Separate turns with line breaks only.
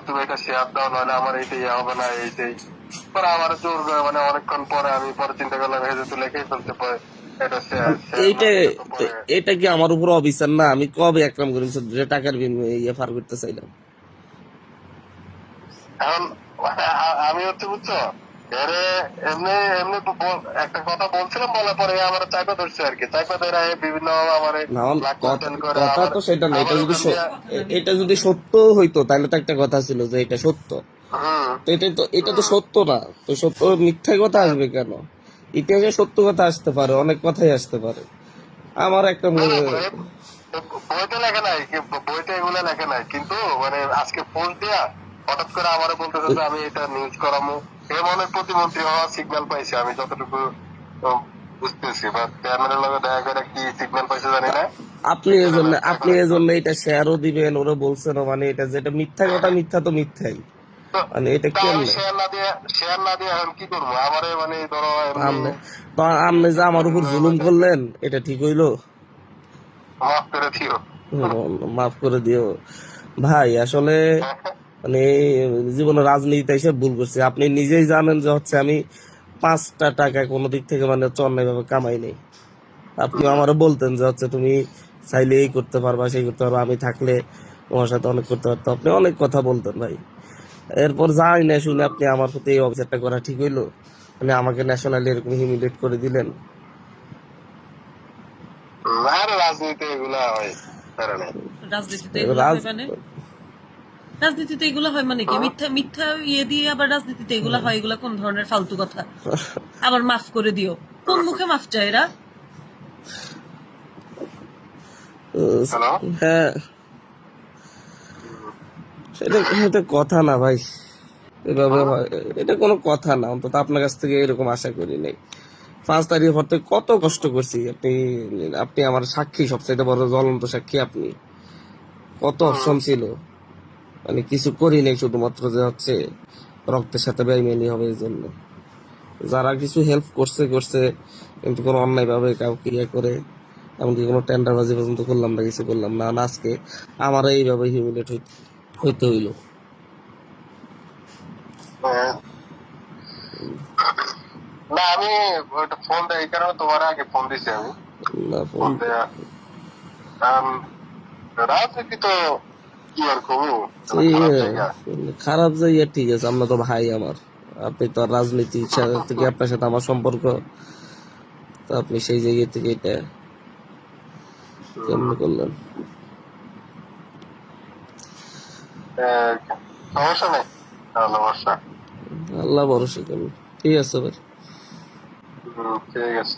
তুমি এটা শেয়ার দাও, নাহলে আমার এইটাই হবে না, এইটাই পরে আমার জোর করে মানে অনেকক্ষণ পরে আমি পরে চিন্তা করলাম এই যে তুই লেখেই ফেলতে পারে এটা শেয়ার শেয়ার না
এইটা
দিলে তো পরে।
এটা কি আমার উপর অবিচার না? আমি কবে একরাম করিম চৌধুরী টাকার বিনিময়ে পার করতে চাইলাম?
এখন আমি হচ্ছে বুঝছো এরে এমনি এমনি একটা কথা বলছিলাম, বলার পরে আমার চাইপা ধরছে আর কি, চাইপা ধরে বিভিন্ন আমার
না, আমার কথা
ব্ল্যাকমেল করে
কথা
আমার
তো সেটা না। এটা
আমার
যদি
ওখান দিয়ে।
এটা যদি সত্য হইতো তাহলে তো একটা কথা ছিল যে এটা সত্য।
হম
তো এটা তো
হম
সত্য না। তো সত্য মিথ্যা কথা আসবে কেন? ইতিহাসে সত্য কথা আসতে পারে, অনেক কথাই আসতে পারে। আমার একটা
বইতে লেখা নাই, বইতে এগুলো লেখা নাই, কিন্তু মানে আজকে পোস্ট দিয়া হঠাৎ করে আমারে বলতেছে যে আমি এটা নিউজ করামু। এ মনে প্রতিমন্ত্রী হওয়ার সিগন্যাল পাইছে, আমি যতটুকু বুঝতেছি, বা চেয়ারম্যানের লগে দেখা করে কি সিগন্যাল পাইছে জানি না।
আপনি এজন্য এটা শেয়ারও দিবেন, ওরা বলছেন, মানে এটা যেটা মিথ্যা কথা, মিথ্যা তো মিথ্যাই।
তো
মানে এটা
তা আমি
কেমনে?
শেয়ার না দিয়ে এখন কি করবো? আমারে মানে ধরো এমনি
আপনি তো আপনি যে আমার উপর
বিভিন্ন
জুলুম করলেন, এটা ঠিক হইলো?
মাফ করে দিও।
মাফ করে দিও ভাই। আসলে মানে জীবনে রাজনীতিতে এসে ভুল করছি। আপনি নিজেই জানেন যে হচ্ছে আমি 5টা টাকা কোনো দিক থেকে মানে অন্যায় ভাবে কামাই নেই। আপনি আমারও বলতেন যে হচ্ছে তুমি চাইলে এই করতে পারবা, সেই করতে পারবা, আমি থাকলে তোমার সাথে অনেক করতে পারতো। আপনি অনেক কথা বলতেন ভাই। এরপর যাই না শুনে আপনি আমার প্রতি এই অবিচারটা করা ঠিক হইলো? মানে আমাকে ন্যাশনালি এরকম হিমিলেট করে দিলেন।
আর রাজনীতি এগুলা হয় কারণে।
রাজনীতিতে এগুলো
রাজ
হয় মানে? রাজনীতিতে এগুলো হয় মানে কি? মিথ্যা মিথ্যা ইয়ে দিয়ে আবার রাজনীতিতে এগুলো হয়? এগুলা কোন ধরনের ফালতু কথা? আবার মাফ করে দিও, কোন মুখে মাফ চায় এরা?
হ্যালো,
হ্যাঁ, এটা এটা কথা না ভাই। এভাবে হয়, এটা কোনো কথা না। অন্তত আপনার কাছ থেকে এরকম আশা করি নাই। 5 তারিখ পর থেকে কত কষ্ট করছি। আপনি আপনি আমার সাক্ষী, সবচেয়ে বড় জ্বলন্ত সাক্ষী আপনি। কত অপশন ছিল, মানে কিছু করি নাই, শুধুমাত্র যে হচ্ছে রক্তের সাথে বেইমানি হবে এই জন্য। যারা কিছু হেল্প করছে করছে, কিন্তু কোনো অন্যায় ভাবে কাউকে ইয়ে করে, এমনকি কোনো টেন্ডারবাজি পর্যন্ত করলাম না, কিছু করলাম না। আর আজকে আমার এইভাবে হিউমিলেট হইতে হইলো।
না আমি ওইটা ফোন দেয় এই কারণে তোমার আগে ফোন দিছি আমি।
না,
ফোন দেয়া কারণ রাজনীতি তো কি আর করবো, খারাপ জায়গা।
খারাপ জায়গা ঠিক আছে, আমরা তো ভাই আমার। আপনি তো আর রাজনীতির থেকে আপনার সাথে আমার সম্পর্ক, তো আপনি সেই জায়গা থেকে এটা কেমন করলেন?
সমস্যা নেই, ভালোবাসা।
আল্লাহ ভরসা করুন। ঠিক আছে ভাই।
ঠিক আছে।